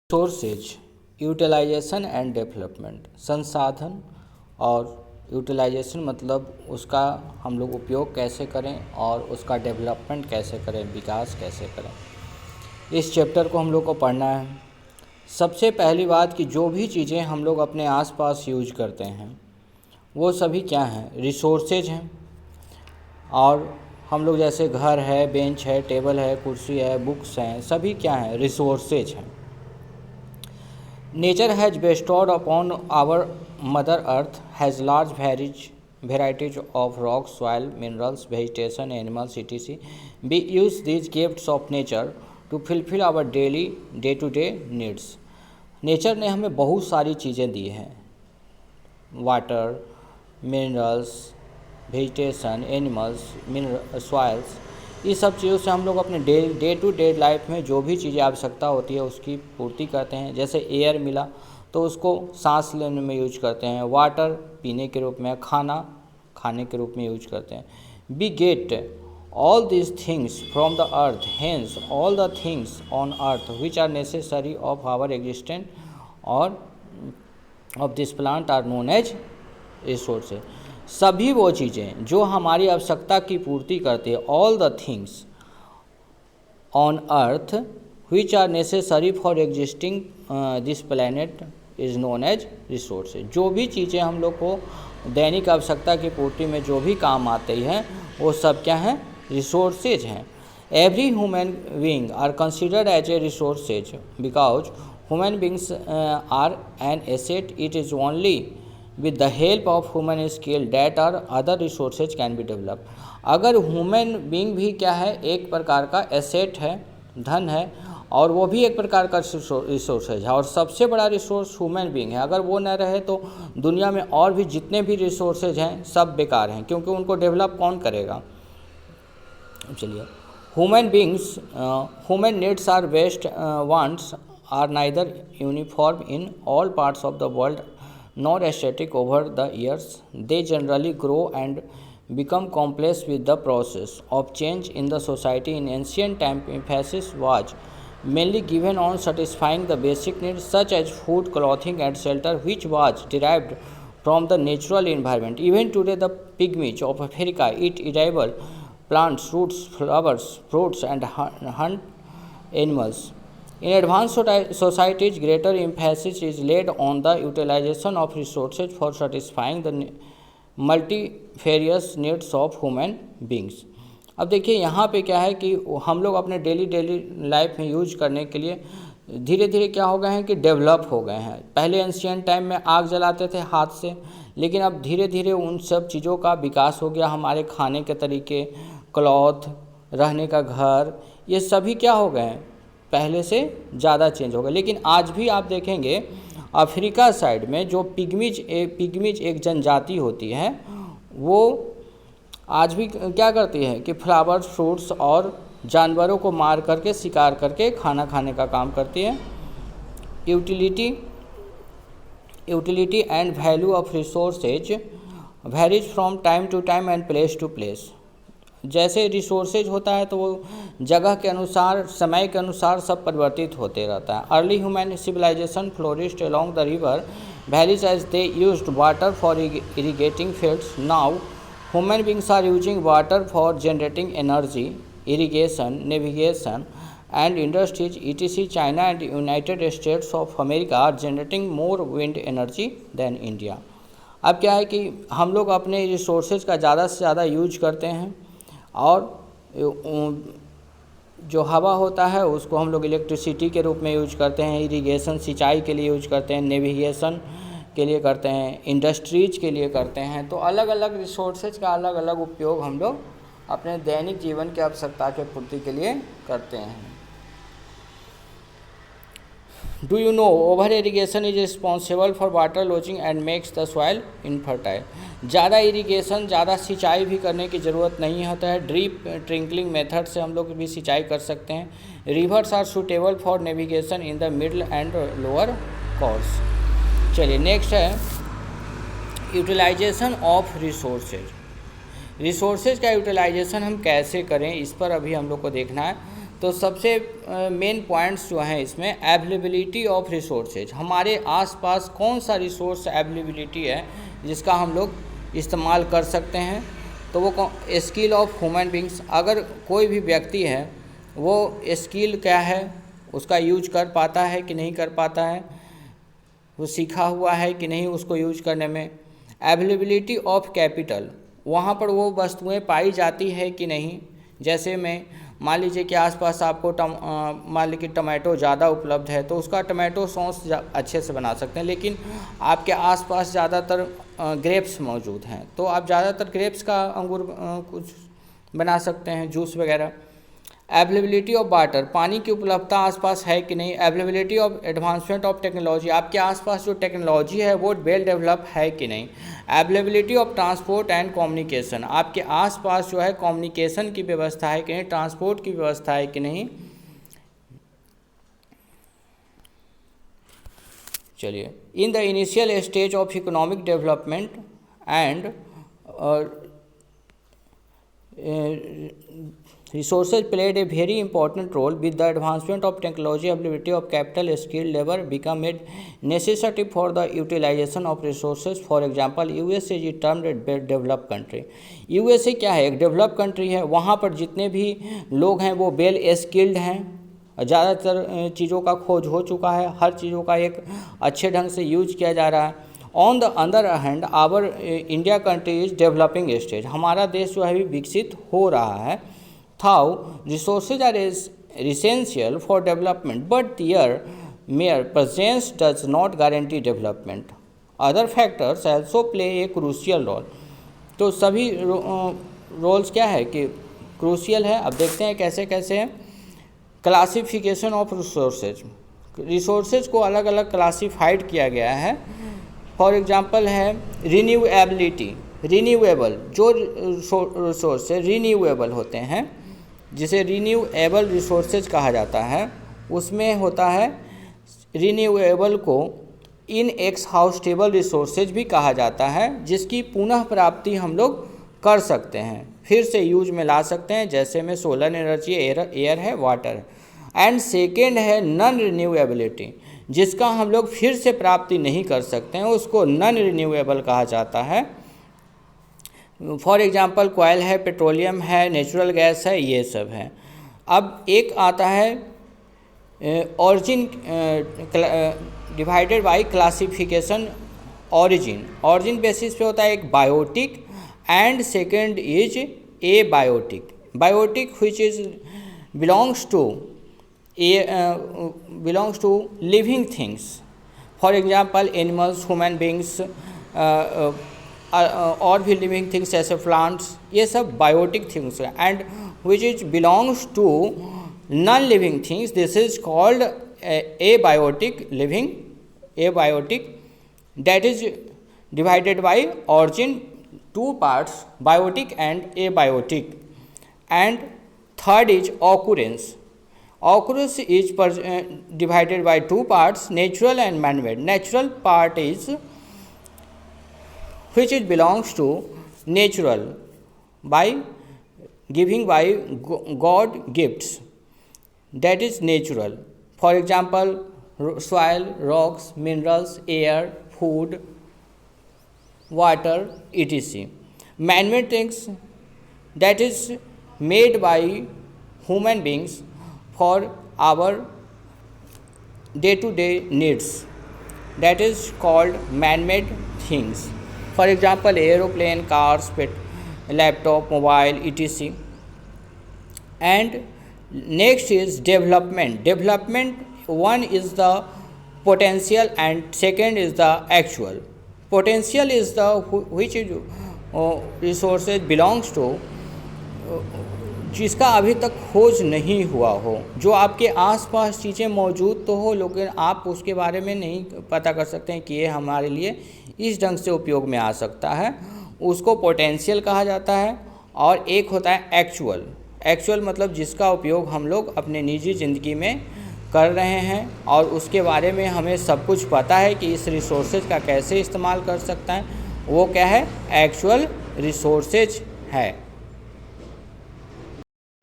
Sources utilisation and development, संसाधन और utilisation मतलब उसका हम लोग उपयोग कैसे करें और उसका डेवलपमेंट कैसे करें, विकास कैसे करें। इस चैप्टर को हम लोग को पढ़ना है। सबसे पहली बात कि जो भी चीज़ें हम लोग अपने आसपास यूज करते हैं वो सभी क्या हैं, रिसोर्सेज हैं। और हम लोग जैसे घर है, बेंच है, टेबल है, कुर्सी है, बुक्स हैं, सभी क्या हैं, रिसोर्सेज हैं। Nature has bestowed upon our Mother Earth has large varieties of rocks, soil, minerals, vegetation, animals, etc. We use these gifts of nature to fulfill our daily day-to-day needs. Nature ने हमें बहुत सारी चीज़ें दी हैं, water, minerals, vegetation, animals, soils, इस सब चीज़ों से हम लोग अपने डे टू डे लाइफ में जो भी चीज़ें आवश्यकता होती है उसकी पूर्ति करते हैं। जैसे एयर मिला तो उसको सांस लेने में यूज करते हैं, वाटर पीने के रूप में, खाना खाने के रूप में यूज करते हैं। We get all this things from the earth, hence all the things on earth which are necessary of our existence और of this plant are known as resources. सभी वो चीज़ें जो हमारी आवश्यकता की पूर्ति करती है, all the things on earth which are necessary for existing this planet is known as resources. जो भी चीज़ें हम लोग को दैनिक आवश्यकता की पूर्ति में जो भी काम आती हैं वो सब क्या हैं, रिसोर्सेज हैं। Every human being are considered as a resources because human beings are an asset. It is only with the help of human skill that or other resources can be developed। अगर human being भी क्या है, एक प्रकार का asset है, धन है, और वो भी एक प्रकार का रिसोर्सेज है, और सबसे बड़ा रिसोर्स ह्यूमन बीइंग है। अगर वो न रहे तो दुनिया में और भी जितने भी रिसोर्सेज हैं सब बेकार हैं, क्योंकि उनको डेवलप कौन करेगा। चलिए, human beings human needs are best wants are neither uniform in all parts of the world nor static over the years. They generally grow and become complex with the process of change in the society. In ancient time, emphasis was mainly given on satisfying the basic needs such as food, clothing and shelter, which was derived from the natural environment. Even today, the pygmies of Africa eat edible plants, roots, flowers, fruits and hunt animals. In advanced societies, greater emphasis is laid on the utilization of resources for satisfying the multifarious needs of human beings। अब देखिए यहाँ पे क्या है कि हम लोग अपने डेली लाइफ में यूज करने के लिए धीरे धीरे क्या हो गए हैं कि डेवलप हो गए हैं। पहले एंशियंट टाइम में आग जलाते थे हाथ से, लेकिन अब धीरे धीरे उन सब चीज़ों का विकास हो गया। हमारे खाने के तरीके, क्लॉथ, रहने का घर, ये सभी क्या हो गए हैं, पहले से ज़्यादा चेंज हो गया। लेकिन आज भी आप देखेंगे अफ्रीका साइड में जो पिग्मीज एक जनजाति होती है, वो आज भी क्या करती है कि फ्लावर्स, फ्रूट्स और जानवरों को मार करके, शिकार करके खाना खाने का काम करती है। Utility and value of resources varies from time to time and place to place. जैसे रिसोर्सेज होता है तो वो जगह के अनुसार, समय के अनुसार सब परिवर्तित होते रहता है। Early human civilization flourished along the river valleys as they used water for irrigating fields. Now human beings are using water for generating energy, irrigation, navigation and industries etc. China and United States of America are generating more wind energy than India. अब क्या है कि हम लोग अपने resources का ज़्यादा से ज़्यादा यूज करते हैं, और जो हवा होता है उसको हम लोग इलेक्ट्रिसिटी के रूप में यूज करते हैं, इरिगेशन सिंचाई के लिए यूज करते हैं, नेविगेशन के लिए करते हैं, इंडस्ट्रीज के लिए करते हैं। तो अलग अलग रिसोर्सेज का अलग अलग उपयोग हम लोग अपने दैनिक जीवन की आवश्यकता के पूर्ति के लिए करते हैं। Do you know over irrigation is responsible for water losing and makes the soil infertile। ज़्यादा इरिगेशन, ज़्यादा सिंचाई भी करने की ज़रूरत नहीं होता है। ड्रिप ट्रिंकलिंग मेथड से हम लोग भी सिंचाई कर सकते हैं। Rivers are suitable for navigation in the middle and lower course. चलिए नेक्स्ट है यूटिलाइजेशन ऑफ रिसोर्सेज। रिसोर्सेज का यूटिलाइजेशन हम कैसे करें, इस पर अभी हम लोग को देखना है। तो सबसे मेन पॉइंट्स जो हैं इसमें अवेलेबिलिटी ऑफ रिसोर्सेज, हमारे आसपास कौन सा रिसोर्स अवेलेबिलिटी है जिसका हम लोग इस्तेमाल कर सकते हैं। तो वो स्किल ऑफ ह्यूमन बींग्स, अगर कोई भी व्यक्ति है वो स्किल क्या है, उसका यूज कर पाता है कि नहीं कर पाता है, वो सीखा हुआ है कि नहीं उसको यूज करने में। अवेलेबिलिटी ऑफ कैपिटल, वहाँ पर वो वस्तुएं पाई जाती है कि नहीं। जैसे में मान लीजिए कि आसपास आपको मान लीजिए टमाटो ज़्यादा उपलब्ध है तो उसका टमाटो सॉस अच्छे से बना सकते हैं, लेकिन आपके आसपास ज़्यादातर ग्रेप्स मौजूद हैं तो आप ज़्यादातर ग्रेप्स का अंगूर कुछ बना सकते हैं, जूस वगैरह। अवेलेबिलिटी ऑफ वाटर, पानी की उपलब्धता आसपास है कि नहीं। Availability of advancement of technology, आपके आसपास जो टेक्नोलॉजी है वो वेल डेवलप है कि नहीं। Availability of transport and communication, आपके आसपास जो है कम्युनिकेशन की व्यवस्था है कि नहीं, ट्रांसपोर्ट की व्यवस्था है कि नहीं। चलिए, in the initial stage of economic development and resources played a very important role. With the advancement of technology, availability of capital, skilled labor become a necessity for the utilization of resources. For example, USA is termed a developed country. USA क्या है, एक develop country है। वहाँ पर जितने भी लोग हैं वो वेल स्किल्ड हैं, ज़्यादातर चीज़ों का खोज हो चुका है, हर चीज़ों का एक अच्छे ढंग से यूज किया जा रहा है। On the other hand our India country is developing stage, हमारा देश जो है अभी विकसित हो रहा है। Though resources are essential for development but their mere presence does not guarantee development. Other factors also play a crucial role. तो सभी रोल्स क्या है कि क्रूशियल है। अब देखते हैं कैसे कैसे हैं। क्लासिफिकेशन ऑफ रिसोर्सेज, रिसोर्सेज को अलग अलग क्लासीफाइड किया गया है। फॉर एग्जांपल है रिन्यूएबिलिटी, रिन्यूएबल जो रिसोर्स रिन्यूएबल होते हैं जिसे रिन्यूएबल रिसोर्सेज कहा जाता है, उसमें होता है रिन्यूएबल को इनएक्सहाउस्टेबल रिसोर्सेज भी कहा जाता है, जिसकी पुनः प्राप्ति हम लोग कर सकते हैं, फिर से यूज में ला सकते हैं, जैसे में सोलर एनर्जी, एयर है, वाटर है। एंड सेकेंड है नॉन रिन्यूएबिलिटी, जिसका हम लोग फिर से प्राप्ति नहीं कर सकते हैं, उसको नॉन रिन्यूएबल कहा जाता है। फॉर एग्जांपल कोयल है, पेट्रोलियम है, नेचुरल गैस है, ये सब है। अब एक आता है origin divided by classification origin, origin basis पे होता है एक biotic and second is abiotic, biotic which is belongs to living things, for example animals, human beings और भी लिविंग थिंग्स जैसे प्लांट्स, ये सब बायोटिक थिंग्स हैं। And which is belongs to non living things, this is called abiotic living, abiotic, that is divided by origin two parts, biotic and abiotic. And third is occurrence, occurrence is divided by two parts, natural and man-made. Natural part is which it belongs to natural by giving by God gifts, that is natural. For example, soil, rocks, minerals, air, food, water, etc. Man-made things, that is made by human beings for our day-to-day needs, that is called man-made things. For example, aeroplane, cars, laptop, mobile, etc. And next is development. Development, one is the potential and second is the actual. Potential is the which resources belongs to, जिसका अभी तक खोज नहीं हुआ हो, जो आपके आसपास चीज़ें मौजूद तो हो लेकिन आप उसके बारे में नहीं पता कर सकते हैं कि ये हमारे लिए इस ढंग से उपयोग में आ सकता है, उसको पोटेंशियल कहा जाता है। और एक होता है एक्चुअल, एक्चुअल मतलब जिसका उपयोग हम लोग अपने निजी ज़िंदगी में कर रहे हैं और उसके बारे में हमें सब कुछ पता है कि इस रिसोर्सेज का कैसे इस्तेमाल कर सकता है, वो क्या है, एक्चुअल रिसोर्सेज है।